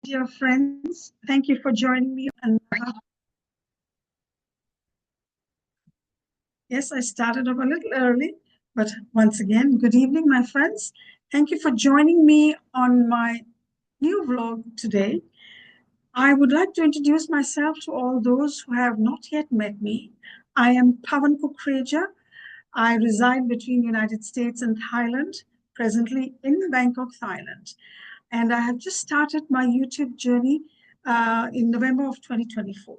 dear friends. Thank you for joining me. Yes, I started off a little early, but once again, good evening, my friends. Thank you for joining me on my new vlog today. I would like to introduce myself to all those who have not yet met me. I am Pavan Kukreja. I reside between United States and Thailand, presently in Bangkok, Thailand. And I have just started my YouTube journey in November of 2024.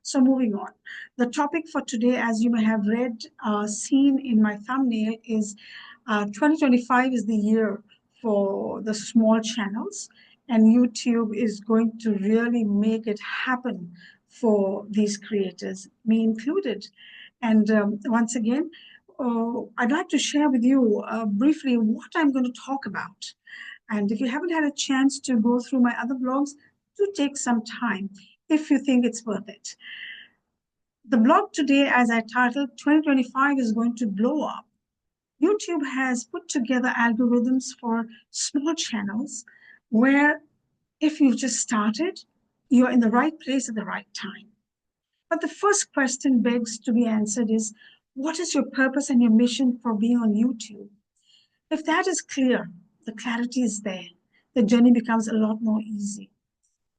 So moving on, the topic for today, as you may have read, seen in my thumbnail, is 2025 is the year for the small channels, and YouTube is going to really make it happen for these creators, me included. And once again, I'd like to share with you briefly what I'm going to talk about. And if you haven't had a chance to go through my other blogs, do take some time if you think it's worth it. The blog today, as I titled, 2025 is going to blow up. YouTube has put together algorithms for small channels where if you've just started, you're in the right place at the right time. But the first question begs to be answered is, what is your purpose and your mission for being on YouTube? If that is clear, the clarity is there, the journey becomes a lot more easy.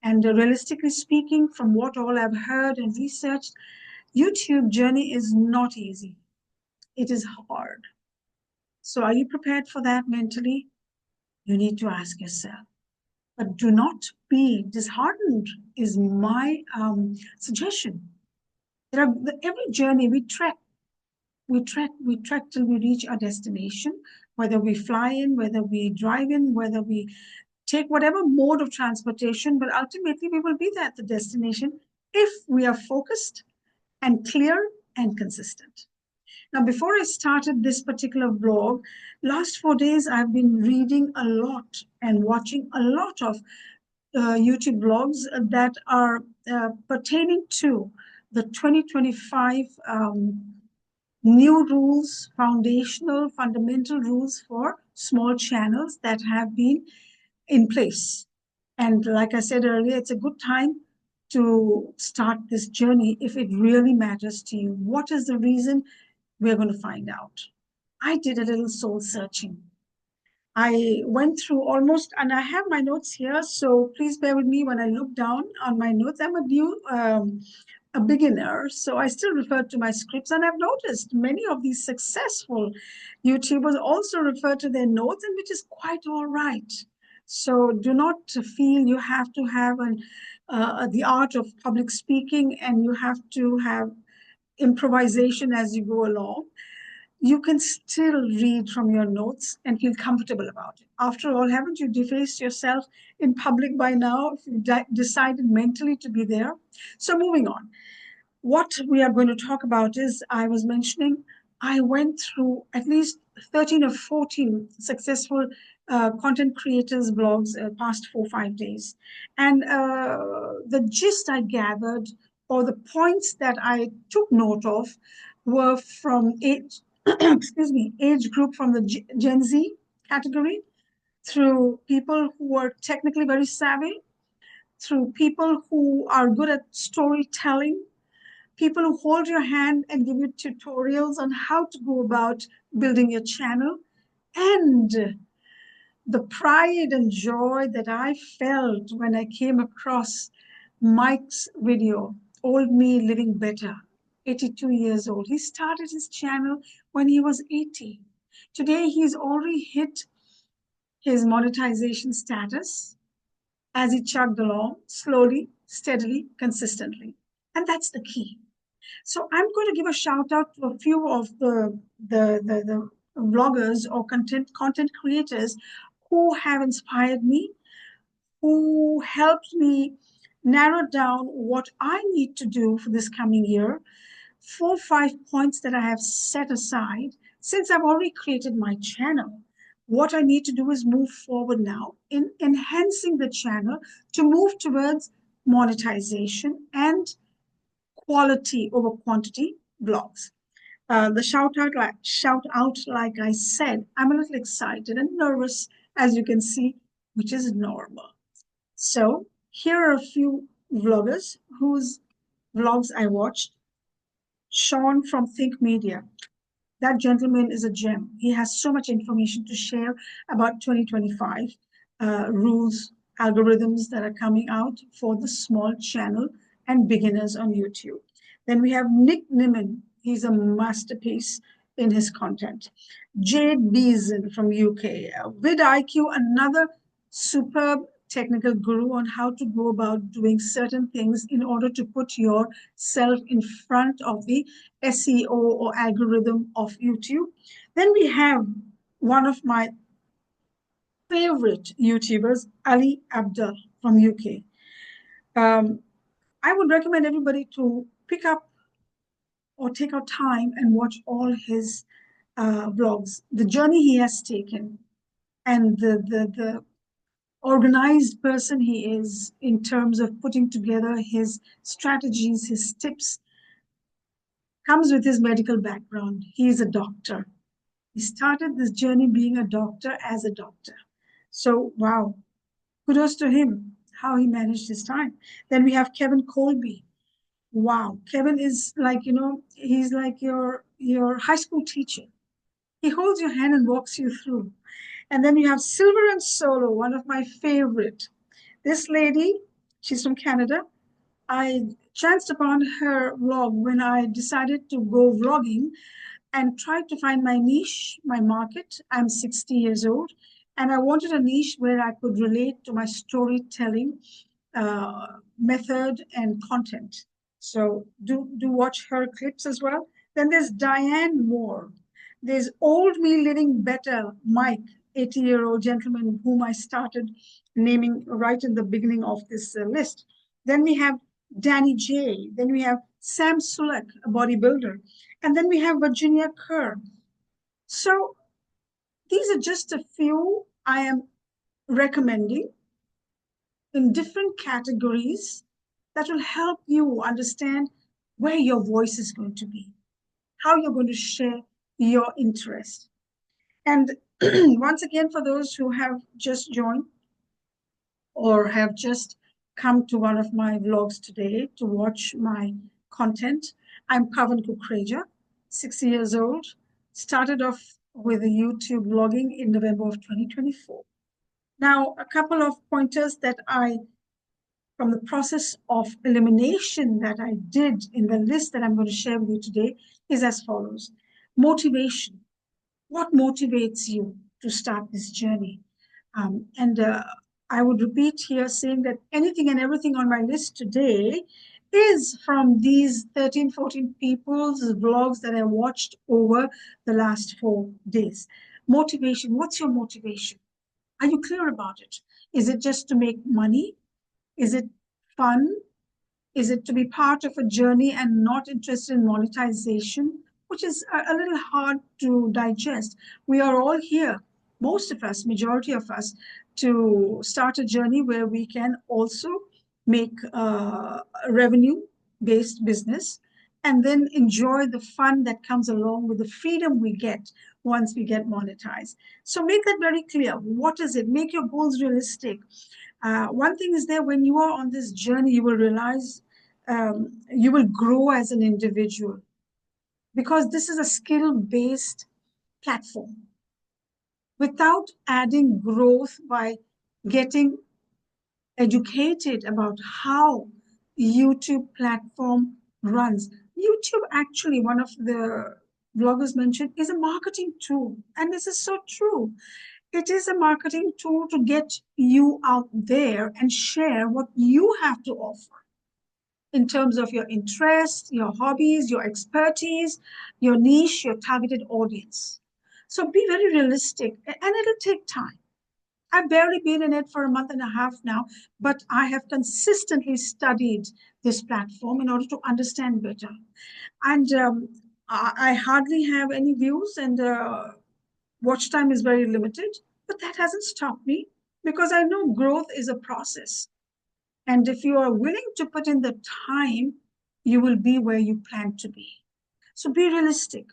And realistically speaking, from what all I've heard and researched, YouTube journey is not easy. It is hard. So are you prepared for that mentally? You need to ask yourself. But do not be disheartened is my suggestion. Every journey we trek till we reach our destination, whether we fly in, whether we drive in, whether we take whatever mode of transportation, but ultimately we will be there at the destination if we are focused and clear and consistent. Now, before I started this particular vlog, last 4 days I've been reading a lot and watching a lot of YouTube vlogs that are pertaining to the 2025 new rules, foundational, fundamental rules for small channels that have been in place. And like I said earlier, it's a good time to start this journey if it really matters to you. What is the reason? We're going to find out. I did a little soul searching. I went through almost, and I have my notes here, so please bear with me when I look down on my notes. I'm a beginner, so I still refer to my scripts, and I've noticed many of these successful YouTubers also refer to their notes, and which is quite all right. So do not feel you have to have the art of public speaking and you have to have improvisation as you go along. You can still read from your notes and feel comfortable about it. After all, haven't you defaced yourself in public by now if you decided mentally to be there? So moving on. What we are going to talk about is, I was mentioning, I went through at least 13 or 14 successful content creators' blogs past 4 or 5 days. And the gist I gathered, or the points that I took note of, were from age, excuse me, age group from the Gen Z category, through people who are technically very savvy, through people who are good at storytelling, people who hold your hand and give you tutorials on how to go about building your channel. And the pride and joy that I felt when I came across Mike's video, Old Me Living Better, 82 years old. He started his channel when he was 80. Today, he's already hit his monetization status as he chugged along slowly, steadily, consistently. And that's the key. So I'm going to give a shout out to a few of the vloggers or content creators who have inspired me, who helped me narrow down what I need to do for this coming year. 4 or 5 points that I have set aside since I've already created my channel. What I need to do is move forward now in enhancing the channel to move towards monetization and quality over quantity blogs. The shout out, like I said, I'm a little excited and nervous, as you can see, which is normal. So Here are a few vloggers whose vlogs I watched. Sean from Think Media. That gentleman is a gem. He has so much information to share about 2025 rules, algorithms that are coming out for the small channel and beginners on YouTube. Then we have Nick Nimmin. He's a masterpiece in his content. Jade Beeson from UK. vidIQ, another superb technical guru on how to go about doing certain things in order to put yourself in front of the SEO or algorithm of YouTube. Then we have one of my favorite YouTubers, Ali Abdul from UK. I would recommend everybody to pick up or take out time and watch all his vlogs, the journey he has taken, and the organized person he is in terms of putting together his strategies, his tips, comes with his medical background. He is a doctor. He started this journey being a doctor as a doctor. So, wow, kudos to him, how he managed his time. Then we have Kevin Colby. Wow, Kevin is like, he's like your high school teacher. He holds your hand and walks you through. And then you have Silver and Solo, one of my favorite. This lady, she's from Canada. I chanced upon her vlog when I decided to go vlogging and tried to find my niche, my market. I'm 60 years old, and I wanted a niche where I could relate to my storytelling method and content. So do watch her clips as well. Then there's Diane Moore. There's Old Me Living Better, Mike, 80-year-old gentleman whom I started naming right in the beginning of this list. Then we have Danny J. Then we have Sam Sulek, a bodybuilder. And then we have Virginia Kerr. So these are just a few I am recommending in different categories that will help you understand where your voice is going to be, how you're going to share your interest. And once again, for those who have just joined or have just come to one of my vlogs today to watch my content, I'm Pavan Kukreja, 60 years old, started off with a YouTube vlogging in November of 2024. Now, a couple of pointers that from the process of elimination that I did in the list that I'm going to share with you today is as follows. Motivation. What motivates you to start this journey? And I would repeat here saying that anything and everything on my list today is from these 13, 14 people's vlogs that I watched over the last 4 days. Motivation. What's your motivation? Are you clear about it? Is it just to make money? Is it fun? Is it to be part of a journey and not interested in monetization, which is a little hard to digest? We are all here, most of us, majority of us, to start a journey where we can also make a revenue-based business and then enjoy the fun that comes along with the freedom we get once we get monetized. So make that very clear. What is it? Make your goals realistic. One thing is there, when you are on this journey, you will realize you will grow as an individual because this is a skill-based platform. Without adding growth by getting educated about how YouTube platform runs. YouTube actually, one of the bloggers mentioned, is a marketing tool. And this is so true. It is a marketing tool to get you out there and share what you have to offer in terms of your interests, your hobbies, your expertise, your niche, your targeted audience. So be very realistic, and it'll take time. I've barely been in it for a month and a half now, but I have consistently studied this platform in order to understand better. And I hardly have any views, and watch time is very limited, but that hasn't stopped me because I know growth is a process. And if you are willing to put in the time, you will be where you plan to be. So be realistic.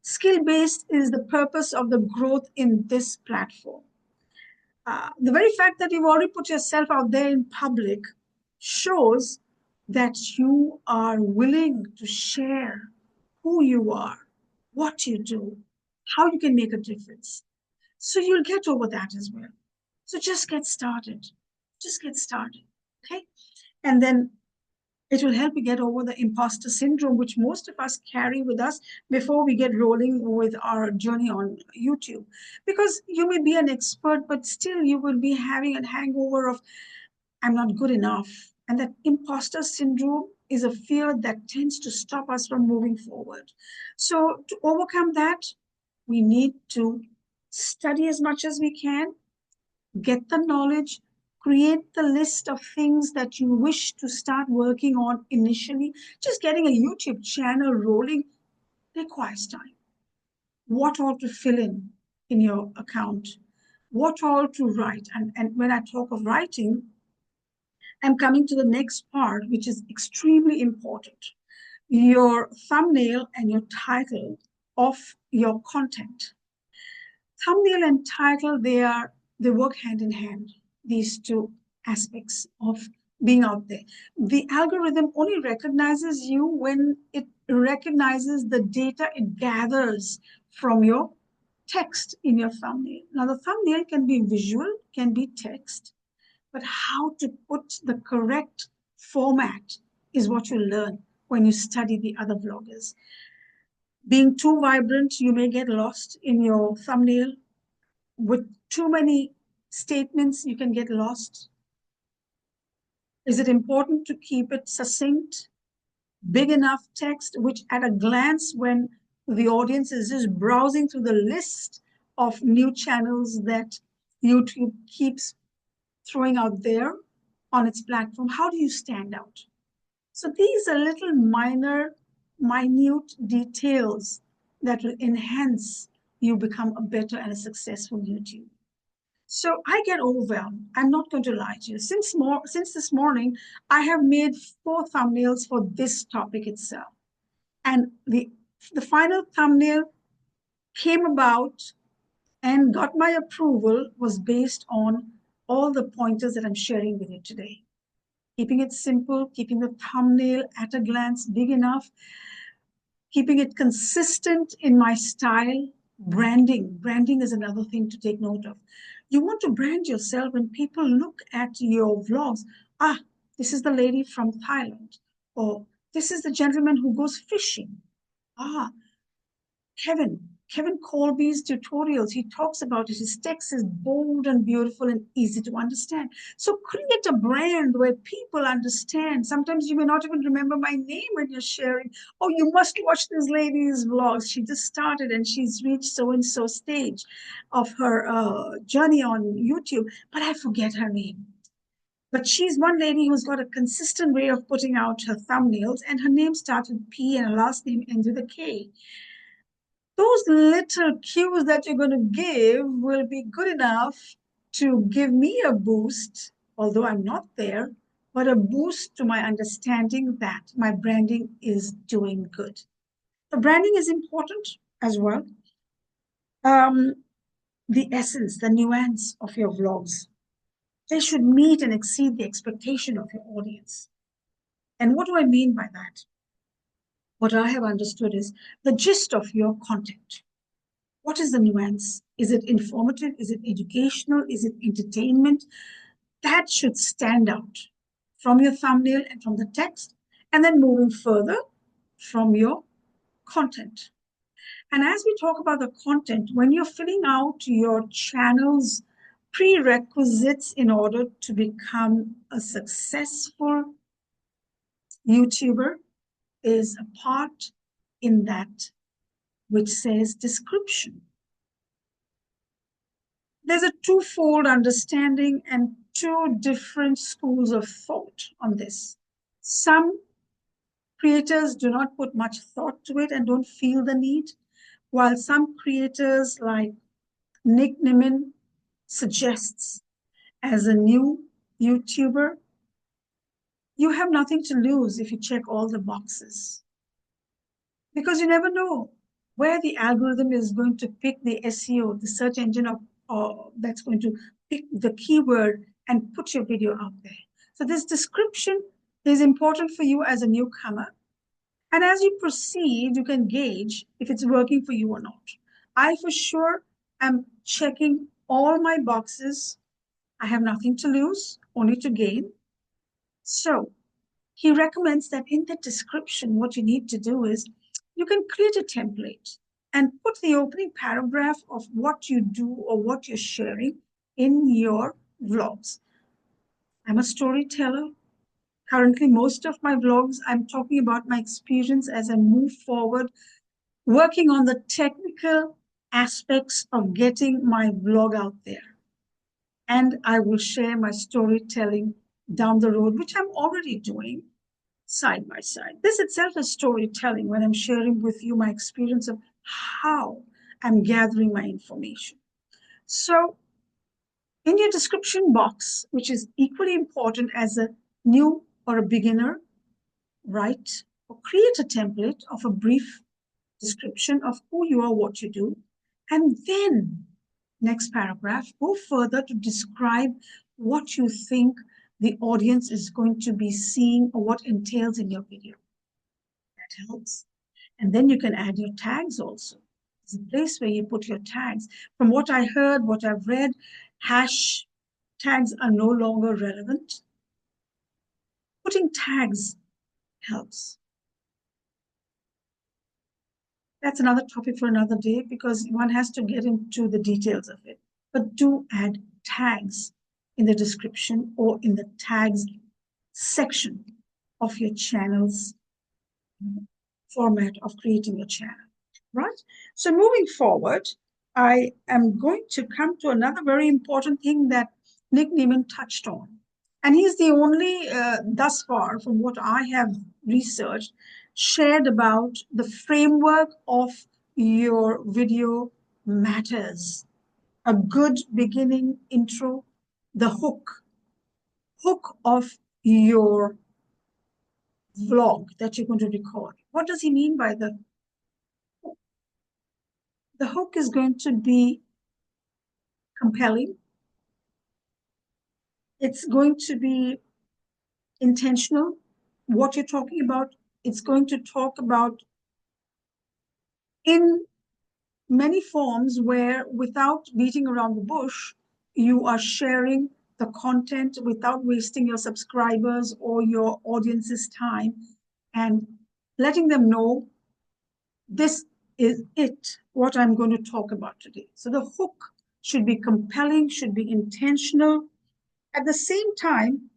Skill based is the purpose of the growth in this platform. The very fact that you've already put yourself out there in public shows that you are willing to share who you are, what you do, how you can make a difference. So you'll get over that as well. So just get started. Just get started. Okay. And then it will help you get over the imposter syndrome, which most of us carry with us before we get rolling with our journey on YouTube. Because you may be an expert, but still you will be having a hangover of, I'm not good enough. And that imposter syndrome is a fear that tends to stop us from moving forward. So, to overcome that, we need to study as much as we can, get the knowledge, create the list of things that you wish to start working on initially. Just getting a YouTube channel rolling requires time. What all to fill in your account, what all to write. And when I talk of writing, I'm coming to the next part, which is extremely important. Your thumbnail and your title of your content. Thumbnail and title, they work hand in hand, these two aspects of being out there. The algorithm only recognizes you when it recognizes the data it gathers from your text in your thumbnail. Now, the thumbnail can be visual, can be text, but how to put the correct format is what you learn when you study the other vloggers. Being too vibrant, you may get lost in your thumbnail. With too many statements, you can get lost. Is it important to keep it succinct, big enough text, which at a glance, when the audience is just browsing through the list of new channels that YouTube keeps throwing out there on its platform, how do you stand out? So these are little minute details that will enhance you become a better and a successful YouTuber. So I get overwhelmed. I'm not going to lie to you. Since this morning, I have made 4 thumbnails for this topic itself. And the final thumbnail came about and got my approval was based on all the pointers that I'm sharing with you today. Keeping it simple, keeping the thumbnail at a glance big enough, keeping it consistent in my style. Branding is another thing to take note of. You want to brand yourself when people look at your vlogs. Ah, this is the lady from Thailand, or this is the gentleman who goes fishing. Ah, Kevin Colby's tutorials, he talks about it. His text is bold and beautiful and easy to understand. So create a brand where people understand. Sometimes you may not even remember my name when you're sharing. Oh, you must watch this lady's vlogs. She just started and she's reached so-and-so stage of her journey on YouTube, but I forget her name. But she's one lady who's got a consistent way of putting out her thumbnails, and her name starts with P and her last name ends with a K. Those little cues that you're going to give will be good enough to give me a boost, although I'm not there, but a boost to my understanding that my branding is doing good. The branding is important as well. The essence, the nuance of your vlogs, they should meet and exceed the expectation of your audience. And what do I mean by that? What I have understood is the gist of your content. What is the nuance? Is it informative? Is it educational? Is it entertainment? That should stand out from your thumbnail and from the text, and then moving further from your content. And as we talk about the content, when you're filling out your channel's prerequisites in order to become a successful YouTuber, is a part in that which says description. There's a twofold understanding and 2 different schools of thought on this. Some creators do not put much thought to it and don't feel the need, while some creators like Nick Niman suggests, as a new YouTuber, you have nothing to lose if you check all the boxes. Because you never know where the algorithm is going to pick the SEO, the search engine that's going to pick the keyword and put your video out there. So this description is important for you as a newcomer. And as you proceed, you can gauge if it's working for you or not. I for sure am checking all my boxes. I have nothing to lose, only to gain. So he recommends that in the description, what you need to do is you can create a template and put the opening paragraph of what you do or what you're sharing in your vlogs. I'm a storyteller. Currently, most of my vlogs, I'm talking about my experience as I move forward, working on the technical aspects of getting my vlog out there. And I will share my storytelling down the road, which I'm already doing side by side. This itself is storytelling when I'm sharing with you my experience of how I'm gathering my information. So, in your description box, which is equally important as a new or a beginner, write or create a template of a brief description of who you are, what you do, and then next paragraph, go further to describe what you think the audience is going to be seeing or what entails in your video. That helps. And then you can add your tags also. It's a place where you put your tags. From what I heard, what I've read, hash tags are no longer relevant. Putting tags helps. That's another topic for another day because one has to get into the details of it. But do add tags in the description or in the tags section of your channel's format of creating your channel, right? So moving forward, I am going to come to another very important thing that Nick Neiman touched on. And he's the only, thus far, from what I have researched, shared about the framework of your video matters. A good beginning intro, the hook of your vlog that you're going to record. What does he mean by the hook? The hook is going to be compelling. It's going to be intentional. What you're talking about, it's going to talk about in many forms where without beating around the bush, you are sharing the content without wasting your subscribers or your audience's time and letting them know this is it, what I'm going to talk about today. So the hook should be compelling, should be intentional. At the same time,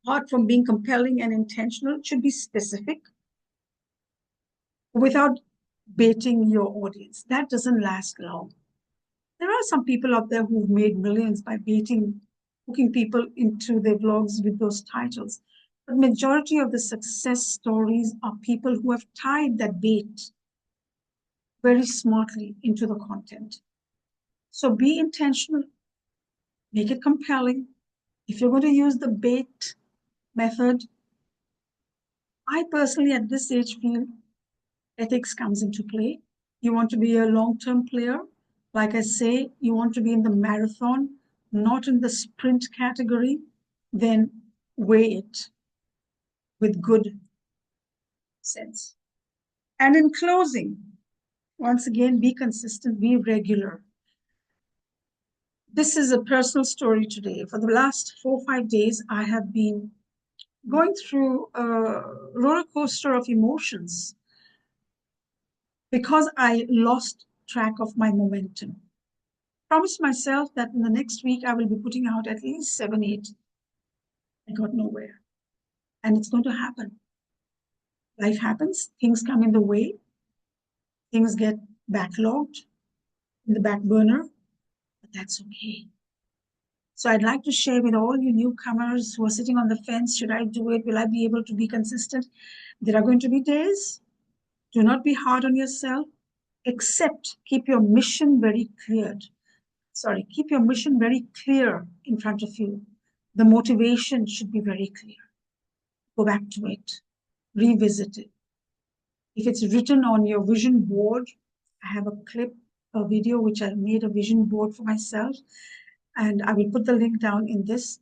apart from being compelling and intentional, it should be specific without baiting your audience. That doesn't last long. There are some people out there who've made millions by hooking people into their vlogs with those titles. But majority of the success stories are people who have tied that bait very smartly into the content. So be intentional, make it compelling. If you're going to use the bait method, I personally at this stage feel ethics comes into play. You want to be a long-term player. Like I say, you want to be in the marathon, not in the sprint category, then weigh it with good sense. And in closing, once again, be consistent, be regular. This is a personal story today. For the last 4 or 5 days, I have been going through a roller coaster of emotions because I lost track of my momentum. Promised myself that in the next week I will be putting out at least 7, 8. I got nowhere. And it's going to happen. Life happens, things come in the way, things get backlogged in the back burner, but that's okay. So I'd like to share with all you newcomers who are sitting on the fence, should I do it? Will I be able to be consistent? There are going to be days. Do not be hard on yourself, except keep your mission very clear. Keep your mission very clear in front of you. The motivation should be very clear. Go back to it, revisit it. If it's written on your vision board, I have a clip, a video which I made a vision board for myself, and I will put the link down in this.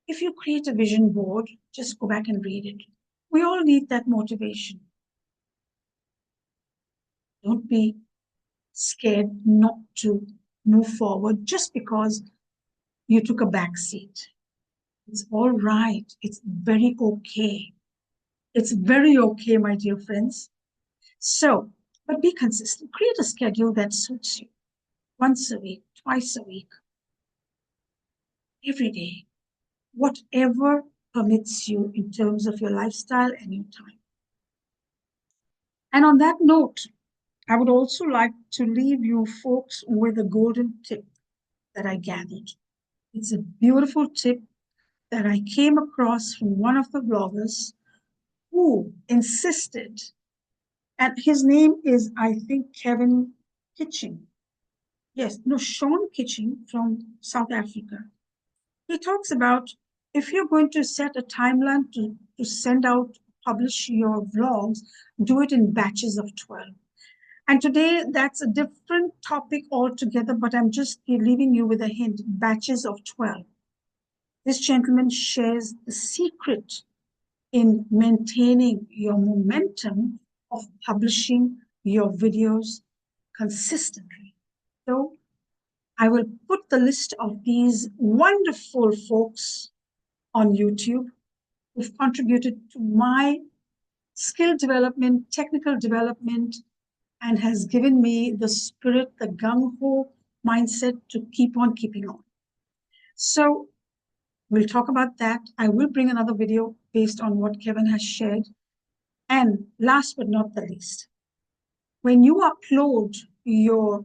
If you create a vision board, just go back and read it. We all need that motivation. Don't be scared not to move forward just because you took a back seat. It's all right. It's very okay. It's very okay, my dear friends. So, but be consistent. Create a schedule that suits you. Once a week, twice a week, every day, whatever permits you in terms of your lifestyle and your time. And on that note, I would also like to leave you folks with a golden tip that I gathered. It's a beautiful tip that I came across from one of the bloggers who insisted, and his name is, I think, Kevin Kitching. Yes, no, Sean Kitching from South Africa. He talks about if you're going to set a timeline to send out, publish your vlogs, do it in batches of 12. And today, that's a different topic altogether, but I'm just leaving you with a hint, batches of 12. This gentleman shares the secret in maintaining your momentum of publishing your videos consistently. So I will put the list of these wonderful folks on YouTube who've contributed to my skill development, technical development, and has given me the spirit, the gung-ho mindset to keep on keeping on. So we'll talk about that. I will bring another video based on what Kevin has shared. And last but not the least, when you upload your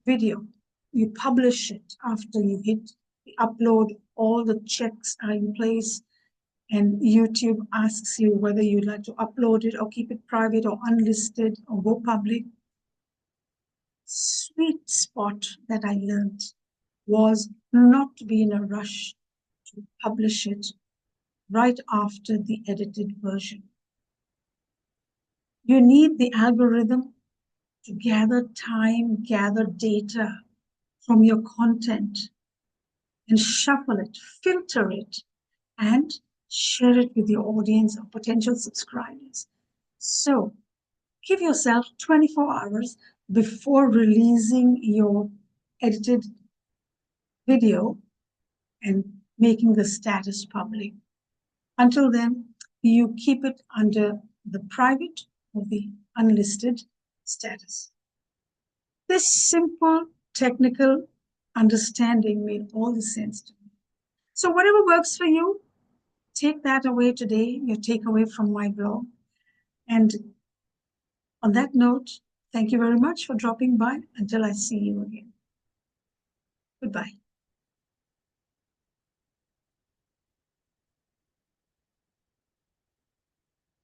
video, you publish it after you hit upload, all the checks are in place, and YouTube asks you whether you'd like to upload it or keep it private or unlisted or go public. Sweet spot that I learned was not to be in a rush to publish it right after the edited version. You need the algorithm to gather time, gather data from your content and shuffle it, filter it, and share it with your audience or potential subscribers. So give yourself 24 hours before releasing your edited video and making the status public. Until then, you keep it under the private or the unlisted status. This simple technical understanding made all the sense to me. So whatever works for you, take that away today, your takeaway from my blog. And on that note, thank you very much for dropping by. Until I see you again. Goodbye.